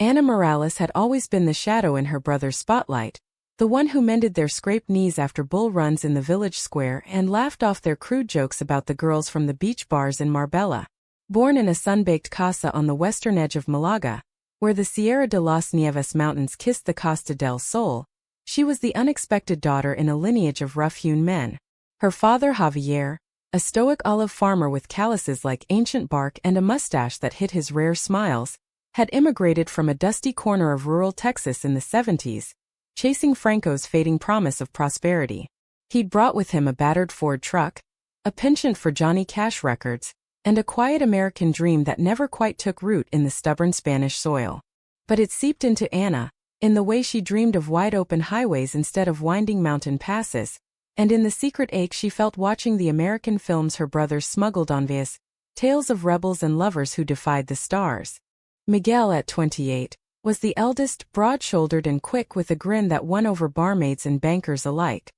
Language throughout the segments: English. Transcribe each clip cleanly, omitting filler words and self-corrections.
Ana Morales had always been the shadow in her brother's spotlight, the one who mended their scraped knees after bull runs in the village square and laughed off their crude jokes about the girls from the beach bars in Marbella. Born in a sun-baked casa on the western edge of Malaga, where the Sierra de las Nieves mountains kissed the Costa del Sol, she was the unexpected daughter in a lineage of rough-hewn men. Her father Javier, a stoic olive farmer with calluses like ancient bark and a mustache that hid his rare smiles, had immigrated from a dusty corner of rural Texas in the 70s, chasing Franco's fading promise of prosperity. He'd brought with him a battered Ford truck, a penchant for Johnny Cash records, and a quiet American dream that never quite took root in the stubborn Spanish soil. But it seeped into Ana, in the way she dreamed of wide-open highways instead of winding mountain passes, and in the secret ache she felt watching the American films her brothers smuggled on vs. tales of rebels and lovers who defied the stars. Miguel, at 28, was the eldest, broad-shouldered and quick with a grin that won over barmaids and bankers alike.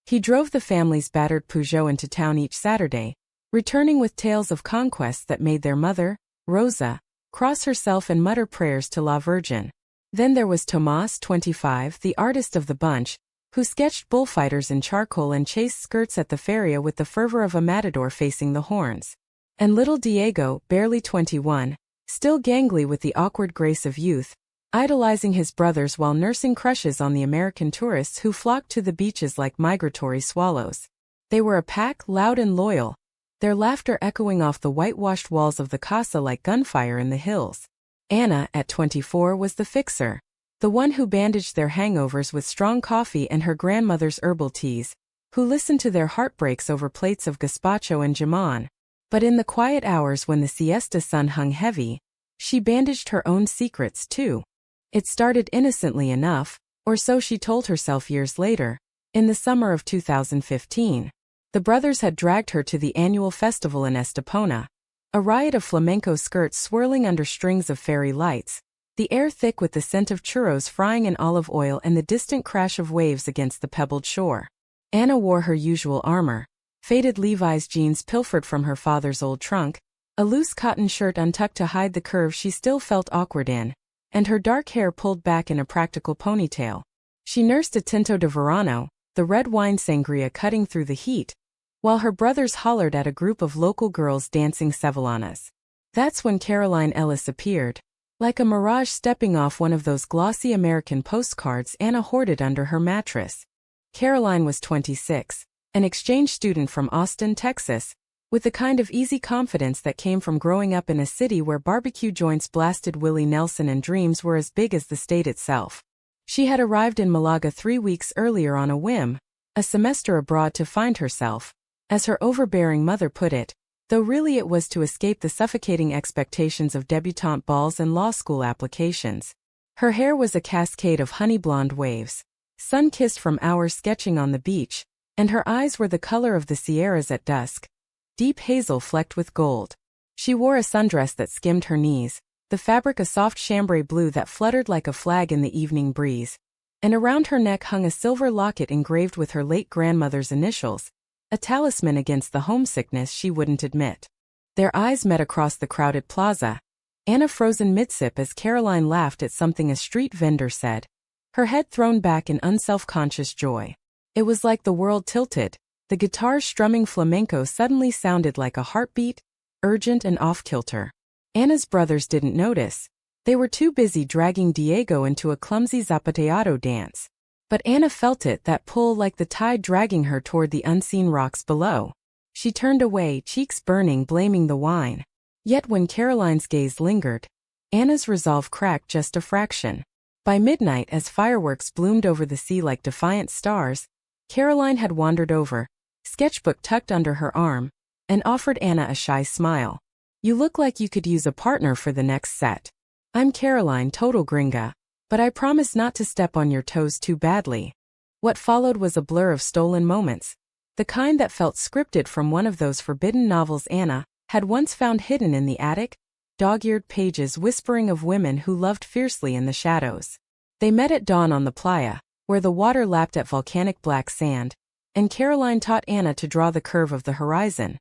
He drove the family's battered Peugeot into town each Saturday, returning with tales of conquests that made their mother, Rosa, cross herself and mutter prayers to La Virgin. Then there was Tomás, 25, the artist of the bunch, who sketched bullfighters in charcoal and chased skirts at the feria with the fervor of a matador facing the horns. And little Diego, barely 21, still gangly with the awkward grace of youth, idolizing his brothers while nursing crushes on the American tourists who flocked to the beaches like migratory swallows. They were a pack, loud and loyal, their laughter echoing off the whitewashed walls of the casa like gunfire in the hills. Ana, at 24, was the fixer, the one who bandaged their hangovers with strong coffee and her grandmother's herbal teas, who listened to their heartbreaks over plates of gazpacho and jamon. But in the quiet hours when the siesta sun hung heavy, she bandaged her own secrets too. It started innocently enough, or so she told herself years later. In the summer of 2015, the brothers had dragged her to the annual festival in Estepona, a riot of flamenco skirts swirling under strings of fairy lights, the air thick with the scent of churros frying in olive oil and the distant crash of waves against the pebbled shore. Ana wore her usual armor, faded Levi's jeans pilfered from her father's old trunk, a loose cotton shirt untucked to hide the curves she still felt awkward in, and her dark hair pulled back in a practical ponytail. She nursed a tinto de verano, the red wine sangria cutting through the heat, while her brothers hollered at a group of local girls dancing sevillanas. That's when Caroline Ellis appeared, like a mirage stepping off one of those glossy American postcards Ana hoarded under her mattress. Caroline was 26, an exchange student from Austin, Texas, with the kind of easy confidence that came from growing up in a city where barbecue joints blasted Willie Nelson and dreams were as big as the state itself. She had arrived in Malaga 3 weeks earlier on a whim, a semester abroad to find herself, as her overbearing mother put it, though really it was to escape the suffocating expectations of debutante balls and law school applications. Her hair was a cascade of honey blonde waves, sun-kissed from hours sketching on the beach, and her eyes were the color of the Sierras at dusk, deep hazel flecked with gold. She wore a sundress that skimmed her knees, the fabric a soft chambray blue that fluttered like a flag in the evening breeze, and around her neck hung a silver locket engraved with her late grandmother's initials, a talisman against the homesickness she wouldn't admit. Their eyes met across the crowded plaza, Ana frozen mid-sip as Caroline laughed at something a street vendor said, her head thrown back in unself-conscious joy. It was like the world tilted. The guitar's strumming flamenco suddenly sounded like a heartbeat, urgent and off-kilter. Ana's brothers didn't notice. They were too busy dragging Diego into a clumsy zapateado dance. But Ana felt it, that pull like the tide dragging her toward the unseen rocks below. She turned away, cheeks burning, blaming the wine. Yet when Caroline's gaze lingered, Ana's resolve cracked just a fraction. By midnight, as fireworks bloomed over the sea like defiant stars, Caroline had wandered over, sketchbook tucked under her arm, and offered Ana a shy smile. "You look like you could use a partner for the next set. I'm Caroline, total gringa, but I promise not to step on your toes too badly." What followed was a blur of stolen moments, the kind that felt scripted from one of those forbidden novels Ana had once found hidden in the attic, dog-eared pages whispering of women who loved fiercely in the shadows. They met at dawn on the playa, where the water lapped at volcanic black sand, and Caroline taught Ana to draw the curve of the horizon.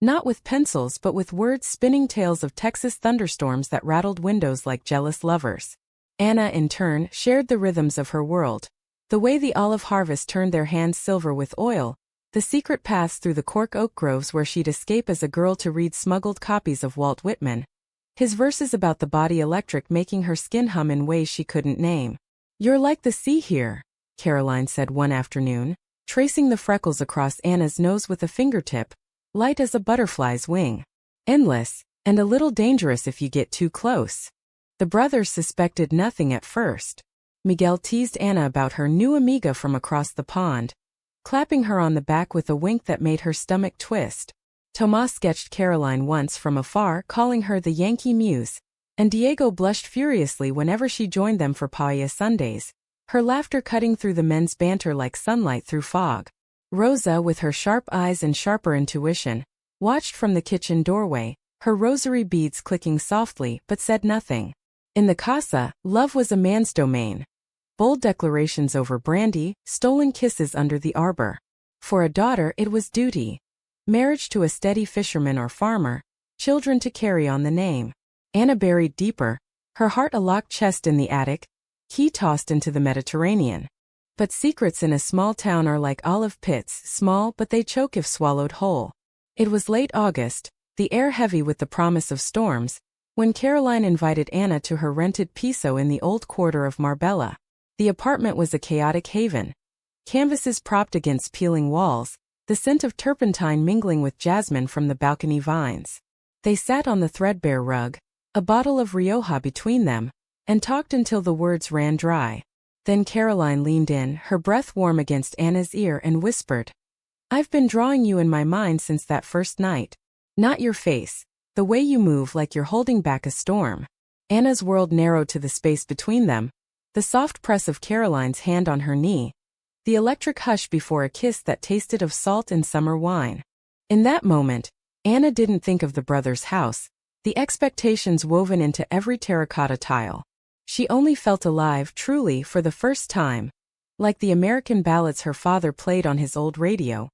Not with pencils but with words spinning tales of Texas thunderstorms that rattled windows like jealous lovers. Anna, in turn, shared the rhythms of her world. The way the olive harvest turned their hands silver with oil, the secret paths through the cork oak groves where she'd escape as a girl to read smuggled copies of Walt Whitman. His verses about the body electric making her skin hum in ways she couldn't name. "You're like the sea here," Caroline said one afternoon, tracing the freckles across Anna's nose with a fingertip, "light as a butterfly's wing. Endless, and a little dangerous if you get too close." The brothers suspected nothing at first. Miguel teased Anna about her new amiga from across the pond, clapping her on the back with a wink that made her stomach twist. Tomas sketched Caroline once from afar, calling her the Yankee Muse, and Diego blushed furiously whenever she joined them for paella Sundays, her laughter cutting through the men's banter like sunlight through fog. Rosa, with her sharp eyes and sharper intuition, watched from the kitchen doorway, her rosary beads clicking softly, but said nothing. In the casa, love was a man's domain. Bold declarations over brandy, stolen kisses under the arbor. For a daughter it was duty. Marriage to a steady fisherman or farmer, children to carry on the name. Anna buried deeper, her heart a locked chest in the attic, key tossed into the Mediterranean. But secrets in a small town are like olive pits, small but they choke if swallowed whole. It was late August, the air heavy with the promise of storms, when Caroline invited Anna to her rented piso in the old quarter of Marbella. The apartment was a chaotic haven. Canvases propped against peeling walls, the scent of turpentine mingling with jasmine from the balcony vines. They sat on the threadbare rug, a bottle of Rioja between them, and talked until the words ran dry. Then Caroline leaned in, her breath warm against Anna's ear, and whispered, "I've been drawing you in my mind since that first night. Not your face, the way you move like you're holding back a storm." Anna's world narrowed to the space between them, the soft press of Caroline's hand on her knee, the electric hush before a kiss that tasted of salt and summer wine. In that moment, Anna didn't think of the brothers' house, the expectations woven into every terracotta tile. She only felt alive, truly, for the first time, like the American ballads her father played on his old radio,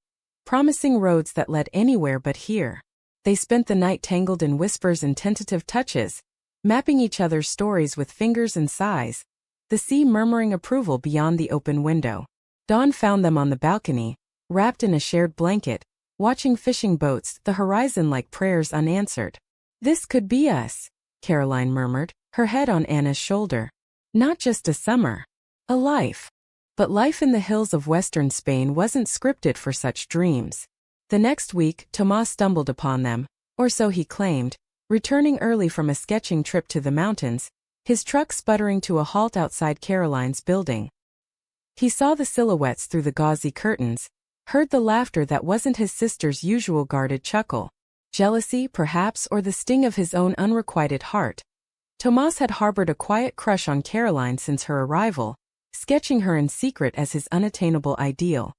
promising roads that led anywhere but here. They spent the night tangled in whispers and tentative touches, mapping each other's stories with fingers and sighs, the sea murmuring approval beyond the open window. Dawn found them on the balcony, wrapped in a shared blanket, watching fishing boats, the horizon like prayers unanswered. "This could be us," Caroline murmured, her head on Anna's shoulder. "Not just a summer. A life." But life in the hills of western Spain wasn't scripted for such dreams. The next week, Tomas stumbled upon them, or so he claimed, returning early from a sketching trip to the mountains, his truck sputtering to a halt outside Caroline's building. He saw the silhouettes through the gauzy curtains, heard the laughter that wasn't his sister's usual guarded chuckle. Jealousy, perhaps, or the sting of his own unrequited heart. Tomas had harbored a quiet crush on Caroline since her arrival, sketching her in secret as his unattainable ideal.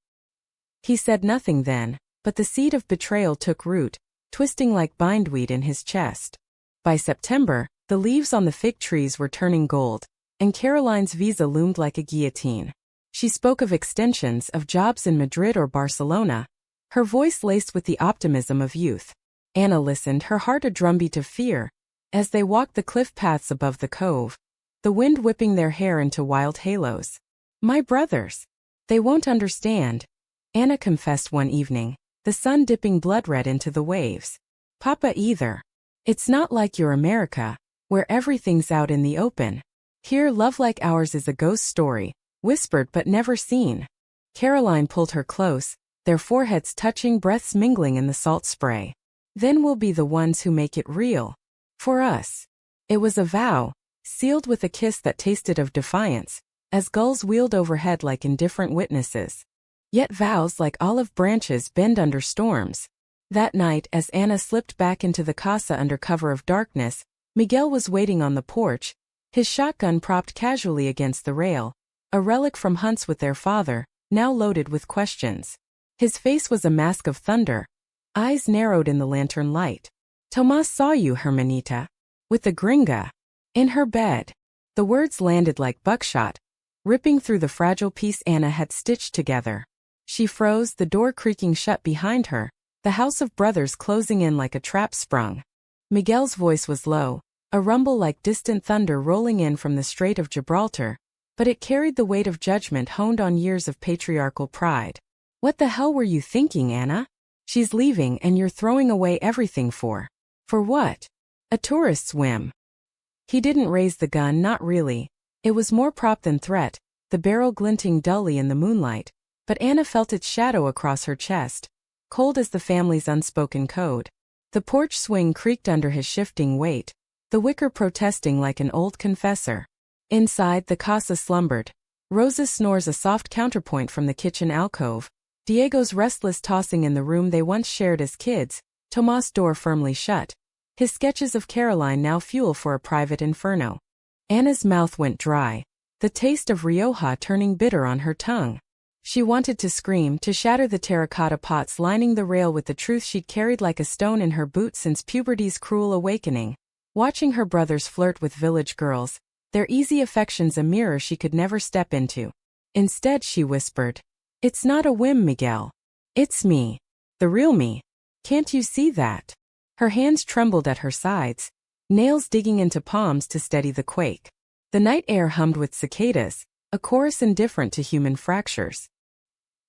He said nothing then, but the seed of betrayal took root, twisting like bindweed in his chest. By September, the leaves on the fig trees were turning gold, and Caroline's visa loomed like a guillotine. She spoke of extensions, of jobs in Madrid or Barcelona, her voice laced with the optimism of youth. Anna listened, her heart a drumbeat of fear, as they walked the cliff paths above the cove, the wind whipping their hair into wild halos. "My brothers. They won't understand," Anna confessed one evening, the sun dipping blood-red into the waves. "Papa either. It's not like your America, where everything's out in the open. Here love like ours is a ghost story, whispered but never seen." Caroline pulled her close, their foreheads touching, breaths mingling in the salt spray. "Then we'll be the ones who make it real. For us." It was a vow, sealed with a kiss that tasted of defiance, as gulls wheeled overhead like indifferent witnesses. Yet vows, like olive branches, bend under storms. That night, as Anna slipped back into the casa under cover of darkness, Miguel was waiting on the porch, his shotgun propped casually against the rail, a relic from hunts with their father, now loaded with questions. His face was a mask of thunder, eyes narrowed in the lantern light. "Tomas saw you, hermanita. With the gringa. In her bed." The words landed like buckshot, ripping through the fragile piece Anna had stitched together. She froze, the door creaking shut behind her, The house of brothers closing in like a trap sprung. Miguel's voice was low, a rumble like distant thunder rolling in from the Strait of Gibraltar, but it carried the weight of judgment honed on years of patriarchal pride. What the hell were you thinking, Anna? She's leaving and you're throwing away everything for what? A tourist's whim. He didn't raise the gun, not really. It was more prop than threat, the barrel glinting dully in the moonlight, but Anna felt its shadow across her chest, cold as the family's unspoken code. The porch swing creaked under his shifting weight, the wicker protesting like an old confessor. Inside, the casa slumbered. Rosa's snores a soft counterpoint from the kitchen alcove, Diego's restless tossing in the room they once shared as kids, Tomas' door firmly shut. His sketches of Caroline now fuel for a private inferno. Anna's mouth went dry, the taste of Rioja turning bitter on her tongue. She wanted to scream, to shatter the terracotta pots lining the rail with the truth she'd carried like a stone in her boot since puberty's cruel awakening. Watching her brothers flirt with village girls, their easy affections a mirror she could never step into. Instead, she whispered, "It's not a whim, Miguel. It's me. The real me. Can't you see that?" Her hands trembled at her sides, nails digging into palms to steady the quake. The night air hummed with cicadas, a chorus indifferent to human fractures.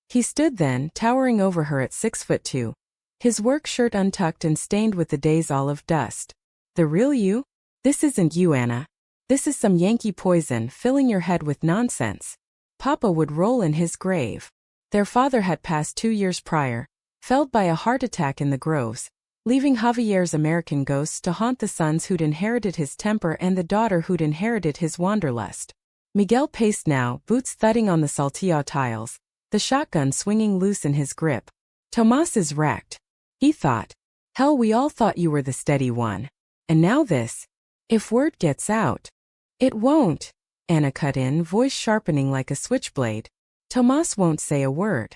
He stood then, towering over her at 6'2", his work shirt untucked and stained with the day's olive dust. "The real you? This isn't you, Anna. This is some Yankee poison filling your head with nonsense." Papa would roll in his grave. Their father had passed 2 years prior, felled by a heart attack in the groves, leaving Javier's American ghosts to haunt the sons who'd inherited his temper and the daughter who'd inherited his wanderlust. Miguel paced now, boots thudding on the saltillo tiles, the shotgun swinging loose in his grip. "Tomas is wrecked," he thought. "Hell, we all thought you were the steady one. And now this. If word gets out." "It won't," Anna cut in, voice sharpening like a switchblade. "Tomas won't say a word.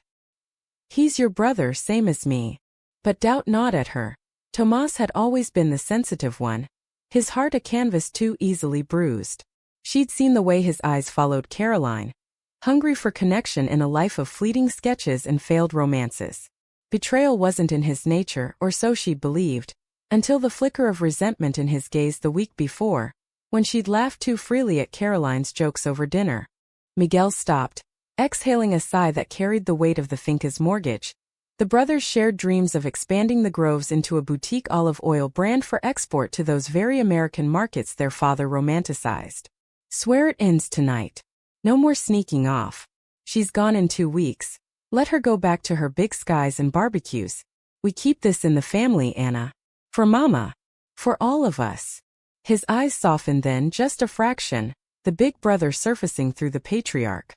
He's your brother, same as me." But doubt not at her. Tomas had always been the sensitive one, his heart a canvas too easily bruised. She'd seen the way his eyes followed Caroline, hungry for connection in a life of fleeting sketches and failed romances. Betrayal wasn't in his nature, or so she'd believed, until the flicker of resentment in his gaze the week before, when she'd laughed too freely at Caroline's jokes over dinner. Miguel stopped, exhaling a sigh that carried the weight of the finca's mortgage. The brothers shared dreams of expanding the groves into a boutique olive oil brand for export to those very American markets their father romanticized. "Swear it ends tonight. No more sneaking off. She's gone in 2 weeks. Let her go back to her big skies and barbecues. We keep this in the family, Anna. For Mama. For all of us." His eyes softened then just a fraction, the big brother surfacing through the patriarch.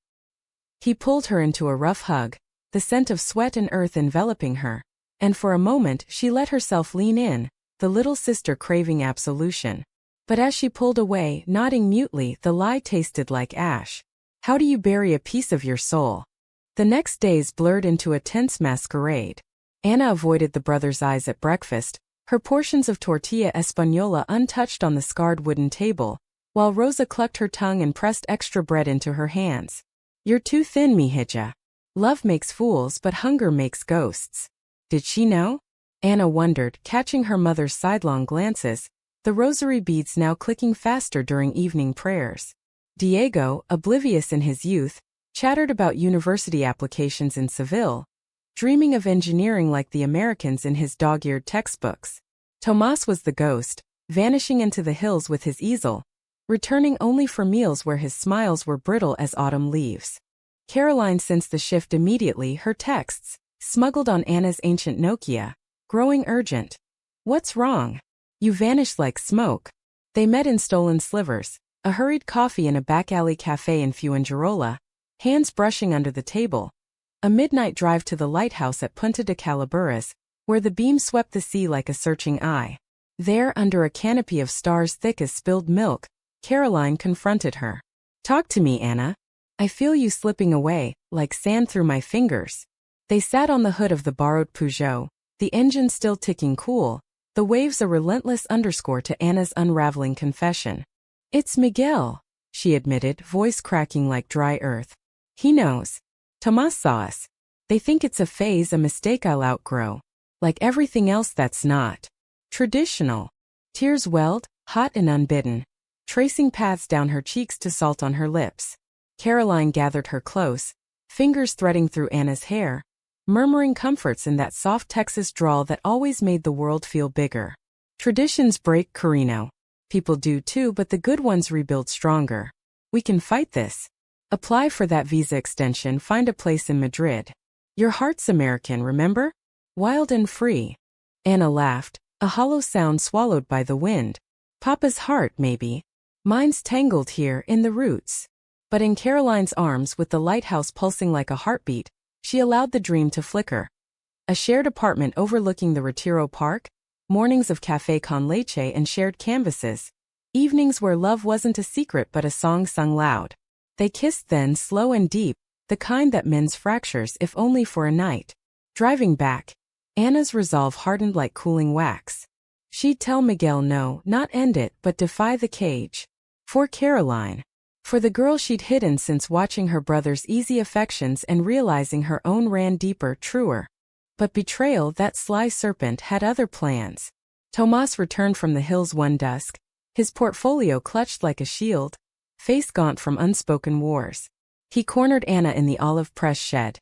He pulled her into a rough hug, the scent of sweat and earth enveloping her, and for a moment she let herself lean in, the little sister craving absolution. But as she pulled away, nodding mutely, the lie tasted like ash. How do you bury a piece of your soul? The next days blurred into a tense masquerade. Anna avoided the brothers' eyes at breakfast, her portions of tortilla española untouched on the scarred wooden table, while Rosa clucked her tongue and pressed extra bread into her hands. "You're too thin, mihija. Love makes fools, but hunger makes ghosts." Did she know? Anna wondered, catching her mother's sidelong glances, the rosary beads now clicking faster during evening prayers. Diego, oblivious in his youth, chattered about university applications in Seville, dreaming of engineering like the Americans in his dog-eared textbooks. Tomas was the ghost, vanishing into the hills with his easel, returning only for meals where his smiles were brittle as autumn leaves. Caroline sensed the shift immediately, her texts, smuggled on Anna's ancient Nokia, growing urgent. "What's wrong? You vanished like smoke." They met in stolen slivers, a hurried coffee in a back-alley cafe in Fuengirola, hands brushing under the table. A midnight drive to the lighthouse at Punta de Calaburas, where the beam swept the sea like a searching eye. There, under a canopy of stars thick as spilled milk, Caroline confronted her. "Talk to me, Anna. I feel you slipping away, like sand through my fingers." They sat on the hood of the borrowed Peugeot, the engine still ticking cool, the waves a relentless underscore to Anna's unraveling confession. "It's Miguel," she admitted, voice cracking like dry earth. "He knows. Tomas saw us. They think it's a phase, a mistake I'll outgrow. Like everything else that's not traditional. Tears welled, hot and unbidden, tracing paths down her cheeks to salt on her lips. Caroline gathered her close, fingers threading through Anna's hair, murmuring comforts in that soft Texas drawl that always made the world feel bigger. Traditions break, Carino. People do too, but the good ones rebuild stronger. We can fight this. Apply for that visa extension, find a place in Madrid. Your heart's American, remember? Wild and free. Anna laughed, a hollow sound swallowed by the wind. Papa's heart, maybe. Mine's tangled here in the roots. But in Caroline's arms, with the lighthouse pulsing like a heartbeat, she allowed the dream to flicker. A shared apartment overlooking the Retiro Park, mornings of café con leche and shared canvases, evenings where love wasn't a secret but a song sung loud. They kissed then, slow and deep, the kind that mends fractures if only for a night. Driving back, Anna's resolve hardened like cooling wax. She'd tell Miguel no, not end it, but defy the cage. For Caroline. For the girl she'd hidden since watching her brother's easy affections and realizing her own ran deeper, truer. But betrayal, that sly serpent, had other plans. Tomas returned from the hills one dusk, his portfolio clutched like a shield, face gaunt from unspoken wars. He cornered Anna in the olive press shed.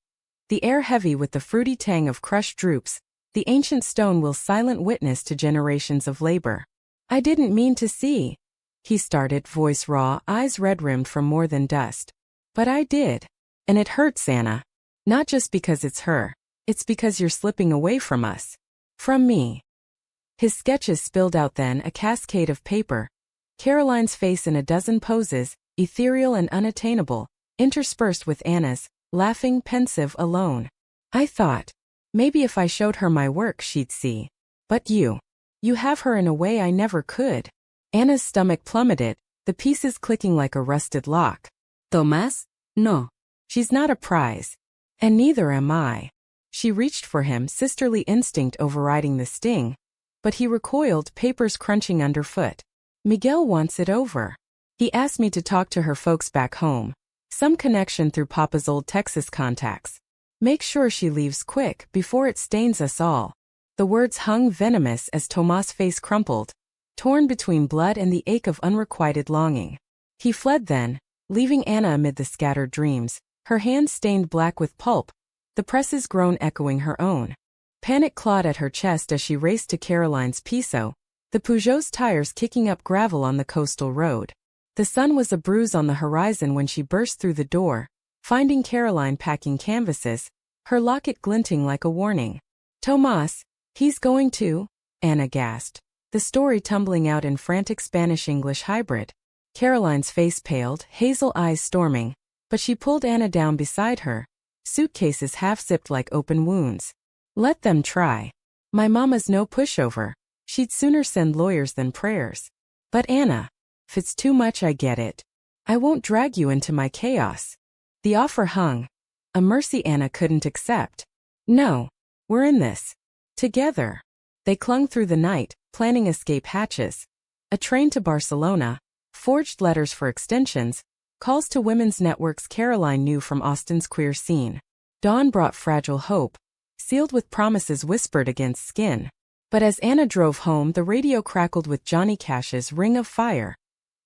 The air heavy with the fruity tang of crushed drupes, the ancient stone will silent witness to generations of labor. I didn't mean to see. He started, voice raw, eyes red-rimmed from more than dust. But I did. And it hurts, Anna. Not just because it's her. It's because you're slipping away from us. From me. His sketches spilled out then, a cascade of paper. Caroline's face in a dozen poses, ethereal and unattainable, interspersed with Anna's, laughing, pensive, alone. I thought, maybe if I showed her my work she'd see. But you have her in a way I never could. Anna's stomach plummeted, the pieces clicking like a rusted lock. Tomás? No. She's not a prize. And neither am I. She reached for him, sisterly instinct overriding the sting. But he recoiled, papers crunching underfoot. Miguel wants it over. He asked me to talk to her folks back home. Some connection through Papa's old Texas contacts. Make sure she leaves quick, before it stains us all. The words hung venomous as Tomás' face crumpled, torn between blood and the ache of unrequited longing. He fled then, leaving Anna amid the scattered dreams, her hands stained black with pulp, the press's groan echoing her own. Panic clawed at her chest as she raced to Caroline's piso, the Peugeot's tires kicking up gravel on the coastal road. The sun was a bruise on the horizon when she burst through the door, finding Caroline packing canvases, her locket glinting like a warning. Tomás, he's going to? Anna gasped, the story tumbling out in frantic Spanish-English hybrid. Caroline's face paled, hazel eyes storming, but she pulled Anna down beside her, suitcases half-zipped like open wounds. Let them try. My mama's no pushover. She'd sooner send lawyers than prayers. But Anna, if it's too much I get it. I won't drag you into my chaos. The offer hung. A mercy Anna couldn't accept. No. We're in this. Together. They clung through the night, planning escape hatches. A train to Barcelona, forged letters for extensions, calls to women's networks Caroline knew from Austin's queer scene. Dawn brought fragile hope, sealed with promises whispered against skin. But as Anna drove home, the radio crackled with Johnny Cash's Ring of Fire.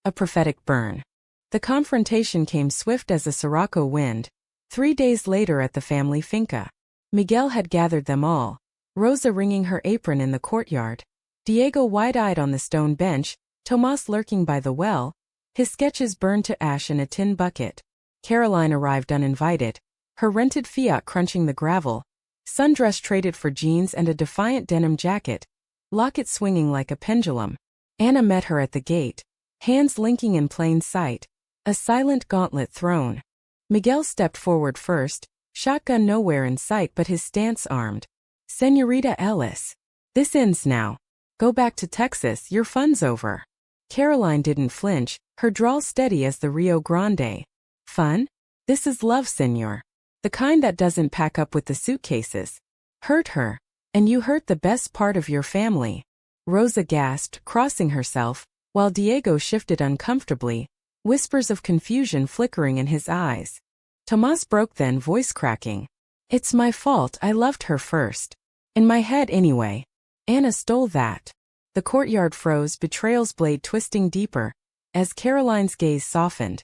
A prophetic burn. The confrontation came swift as a sirocco wind. 3 days later at the family finca. Miguel had gathered them all, Rosa wringing her apron in the courtyard, Diego wide-eyed on the stone bench, Tomás lurking by the well, his sketches burned to ash in a tin bucket. Caroline arrived uninvited, her rented Fiat crunching the gravel, sundress traded for jeans and a defiant denim jacket, locket swinging like a pendulum. Anna met her at the gate, hands linking in plain sight, a silent gauntlet thrown. Miguel stepped forward first, shotgun nowhere in sight but his stance armed. Señorita Ellis. This ends now. Go back to Texas, your fun's over. Caroline didn't flinch, her drawl steady as the Rio Grande. Fun? This is love, senor. The kind that doesn't pack up with the suitcases. Hurt her. And you hurt the best part of your family. Rosa gasped, crossing herself, while Diego shifted uncomfortably, whispers of confusion flickering in his eyes. Tomás broke then, voice cracking. It's my fault, I loved her first. In my head anyway. Anna stole that. The courtyard froze, betrayal's blade twisting deeper, as Caroline's gaze softened.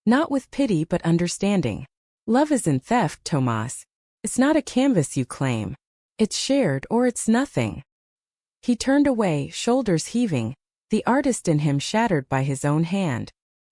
Not with pity but understanding. Love isn't theft, Tomas. It's not a canvas you claim. It's shared or it's nothing. He turned away, shoulders heaving, the artist in him shattered by his own hand.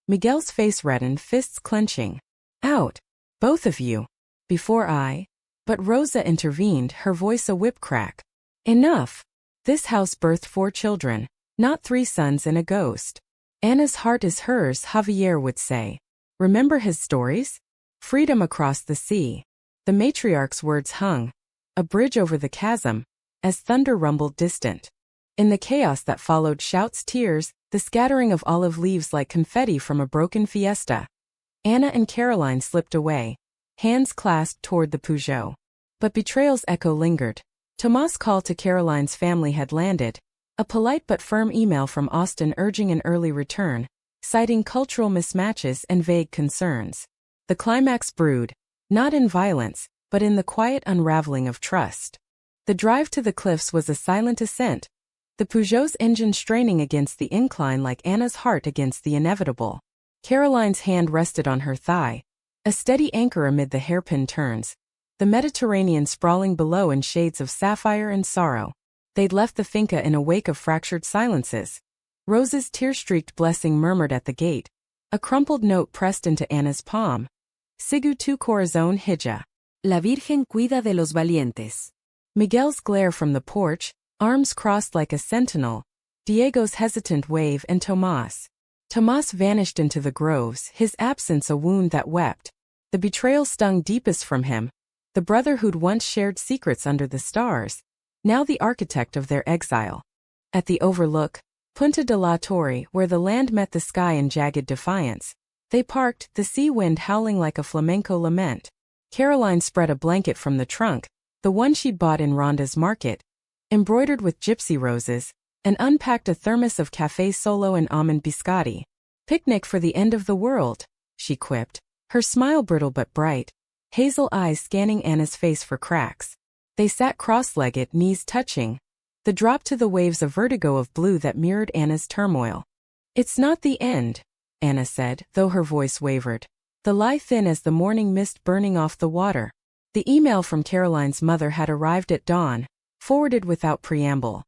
Miguel's face reddened, fists clenching. Out. Both of you. Before I. But Rosa intervened, her voice a whip crack. Enough. This house birthed 4 children, not 3 sons and a ghost. Anna's heart is hers, Javier would say. Remember his stories? Freedom across the sea. The matriarch's words hung. A bridge over the chasm, as thunder rumbled distant. In the chaos that followed, shouts, tears, the scattering of olive leaves like confetti from a broken fiesta. Anna and Caroline slipped away, hands clasped toward the Peugeot. But betrayal's echo lingered. Tomas' call to Caroline's family had landed, a polite but firm email from Austin urging an early return, citing cultural mismatches and vague concerns. The climax brewed, not in violence, but in the quiet unraveling of trust. The drive to the cliffs was a silent ascent, the Peugeot's engine straining against the incline like Anna's heart against the inevitable. Caroline's hand rested on her thigh, a steady anchor amid the hairpin turns. The Mediterranean sprawling below in shades of sapphire and sorrow. They'd left the finca in a wake of fractured silences. Rose's tear-streaked blessing murmured at the gate, a crumpled note pressed into Anna's palm. Sigu tu corazón hija. La Virgen cuida de los valientes. Miguel's glare from the porch, arms crossed like a sentinel. Diego's hesitant wave and Tomas. Tomas vanished into the groves, his absence a wound that wept. The betrayal stung deepest from him. The brother who'd once shared secrets under the stars, now the architect of their exile. At the overlook, Punta de la Torre, where the land met the sky in jagged defiance, they parked, the sea wind howling like a flamenco lament. Caroline spread a blanket from the trunk, the one she'd bought in Ronda's market, embroidered with gypsy roses, and unpacked a thermos of café solo and almond biscotti. Picnic for the end of the world, she quipped, her smile brittle but bright. Hazel eyes scanning Anna's face for cracks. They sat cross-legged, knees touching. The drop to the waves a vertigo of blue that mirrored Anna's turmoil. It's not the end, Anna said, though her voice wavered. The lie thin as the morning mist burning off the water. The email from Caroline's mother had arrived at dawn, forwarded without preamble.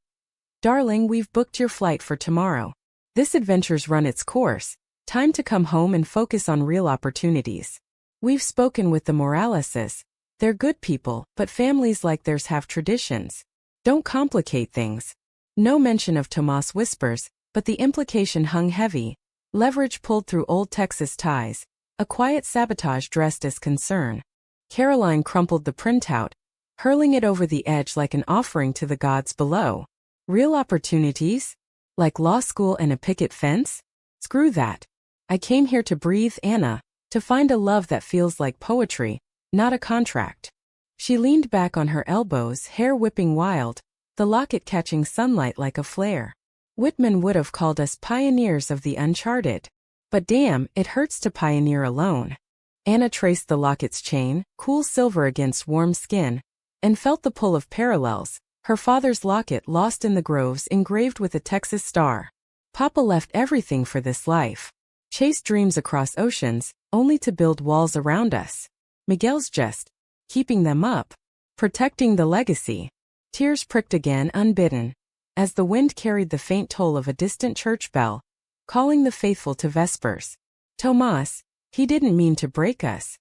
Darling, we've booked your flight for tomorrow. This adventure's run its course. Time to come home and focus on real opportunities. We've spoken with the Moraleses. They're good people, but families like theirs have traditions. Don't complicate things. No mention of Tomas' whispers, but the implication hung heavy. Leverage pulled through old Texas ties. A quiet sabotage dressed as concern. Caroline crumpled the printout, hurling it over the edge like an offering to the gods below. Real opportunities? Like law school and a picket fence? Screw that. I came here to breathe, Anna. To find a love that feels like poetry, not a contract. She leaned back on her elbows, hair whipping wild, the locket catching sunlight like a flare. Whitman would have called us pioneers of the uncharted. But damn, it hurts to pioneer alone. Anna traced the locket's chain, cool silver against warm skin, and felt the pull of parallels. Her father's locket lost in the groves engraved with a Texas star. Papa left everything for this life. Chased dreams across oceans, only to build walls around us. Miguel's just keeping them up, protecting the legacy. Tears pricked again unbidden, as the wind carried the faint toll of a distant church bell, calling the faithful to vespers. Tomas, he didn't mean to break us.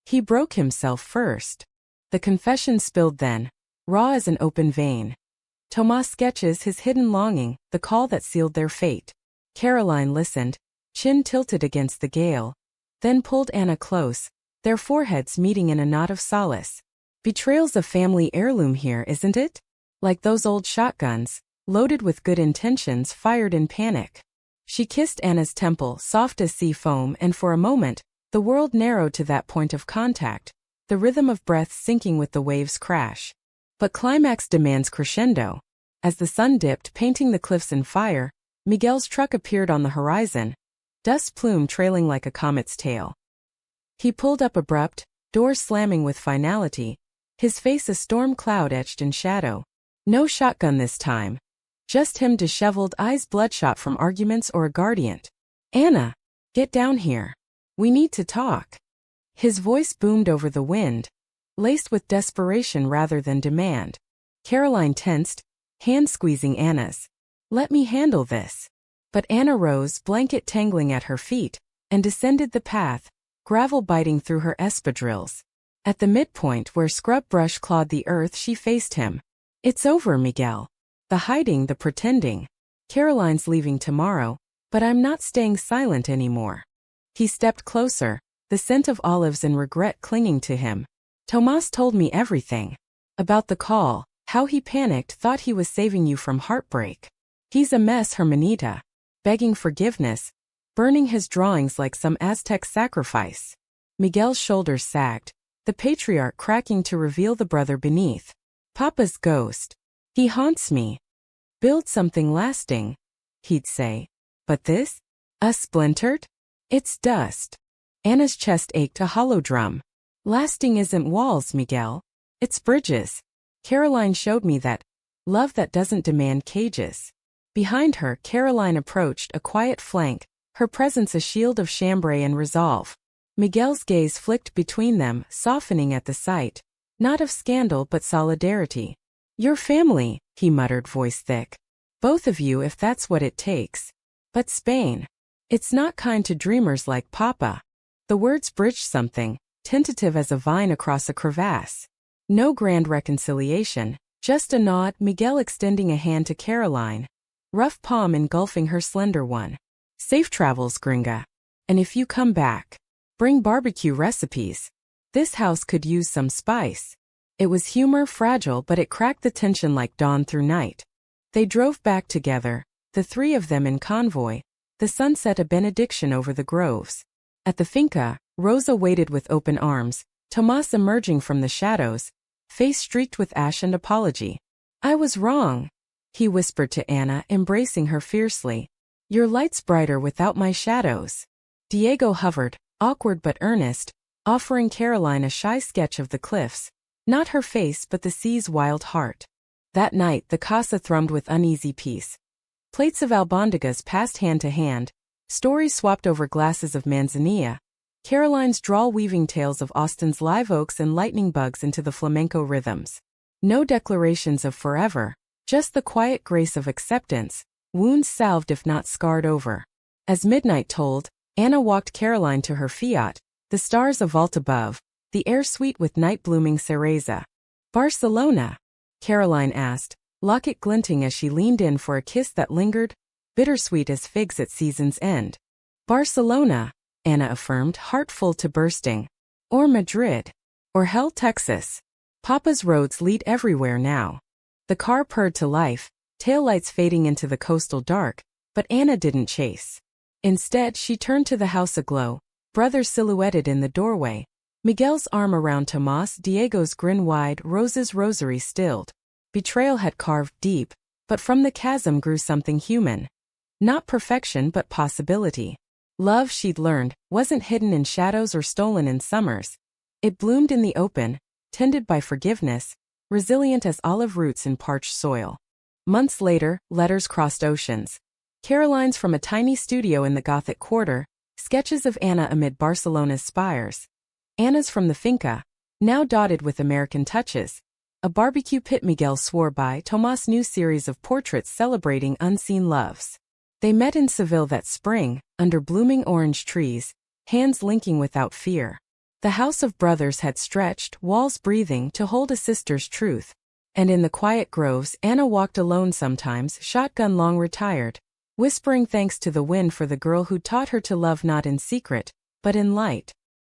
He broke himself first. The confession spilled then, raw as an open vein. Tomas sketches his hidden longing, the call that sealed their fate. Caroline listened, chin tilted against the gale, then pulled Anna close, their foreheads meeting in a knot of solace. Betrayal's a family heirloom here, isn't it? Like those old shotguns, loaded with good intentions fired in panic. She kissed Anna's temple, soft as sea foam, and for a moment, the world narrowed to that point of contact, the rhythm of breath syncing with the waves' crash. But climax demands crescendo. As the sun dipped, painting the cliffs in fire, Miguel's truck appeared on the horizon, dust plume trailing like a comet's tail. He pulled up abrupt, doors slamming with finality, his face a storm cloud etched in shadow. No shotgun this time. Just him, disheveled eyes bloodshot from arguments or a guardian. Anna, get down here. We need to talk. His voice boomed over the wind, laced with desperation rather than demand. Caroline tensed, hand squeezing Anna's. Let me handle this. But Anna rose, blanket tangling at her feet, and descended the path, gravel biting through her espadrilles. At the midpoint where scrub brush clawed the earth, she faced him. It's over, Miguel. The hiding, the pretending. Caroline's leaving tomorrow, but I'm not staying silent anymore. He stepped closer, the scent of olives and regret clinging to him. Tomas told me everything. About the call, how he panicked, thought he was saving you from heartbreak. He's a mess, Hermanita. Begging forgiveness, burning his drawings like some Aztec sacrifice. Miguel's shoulders sagged, the patriarch cracking to reveal the brother beneath. Papa's ghost. He haunts me. Build something lasting, he'd say. But this? Us splintered? It's dust. Anna's chest ached, a hollow drum. Lasting isn't walls, Miguel. It's bridges. Caroline showed me that. Love that doesn't demand cages. Behind her, Caroline approached, a quiet flank, her presence a shield of chambray and resolve. Miguel's gaze flicked between them, softening at the sight. Not of scandal but solidarity. Your family, he muttered, voice thick. Both of you, if that's what it takes. But Spain. It's not kind to dreamers like Papa. The words bridged something, tentative as a vine across a crevasse. No grand reconciliation, just a nod, Miguel extending a hand to Caroline. Rough palm engulfing her slender one. Safe travels, gringa. And if you come back, bring barbecue recipes. This house could use some spice. It was humor, fragile, but it cracked the tension like dawn through night. They drove back together, the three of them in convoy, the sunset a benediction over the groves. At the finca, Rosa waited with open arms, Tomas emerging from the shadows, face streaked with ash and apology. I was wrong, he whispered to Anna, embracing her fiercely. Your light's brighter without my shadows. Diego hovered, awkward but earnest, offering Caroline a shy sketch of the cliffs. Not her face but the sea's wild heart. That night the casa thrummed with uneasy peace. Plates of albondigas passed hand to hand, stories swapped over glasses of manzanilla. Caroline's drawl weaving tales of Austin's live oaks and lightning bugs into the flamenco rhythms. No declarations of forever, just the quiet grace of acceptance, wounds salved if not scarred over. As midnight tolled, Anna walked Caroline to her Fiat, the stars a vault above, the air sweet with night-blooming cereza. Barcelona? Caroline asked, locket glinting as she leaned in for a kiss that lingered, bittersweet as figs at season's end. Barcelona, Anna affirmed, heart full to bursting. Or Madrid. Or hell, Texas. Papa's roads lead everywhere now. The car purred to life, taillights fading into the coastal dark, but Anna didn't chase. Instead, she turned to the house aglow, brothers silhouetted in the doorway. Miguel's arm around Tomas, Diego's grin wide, Rosa's rosary stilled. Betrayal had carved deep, but from the chasm grew something human. Not perfection but possibility. Love, she'd learned, wasn't hidden in shadows or stolen in summers. It bloomed in the open, tended by forgiveness, resilient as olive roots in parched soil. Months later, letters crossed oceans. Caroline's from a tiny studio in the Gothic Quarter, sketches of Anna amid Barcelona's spires. Anna's from the finca, now dotted with American touches. A barbecue pit Miguel swore by, Tomas' new series of portraits celebrating unseen loves. They met in Seville that spring, under blooming orange trees, hands linking without fear. The house of brothers had stretched, walls breathing, to hold a sister's truth. And in the quiet groves, Anna walked alone sometimes, shotgun long retired, whispering thanks to the wind for the girl who taught her to love not in secret, but in light.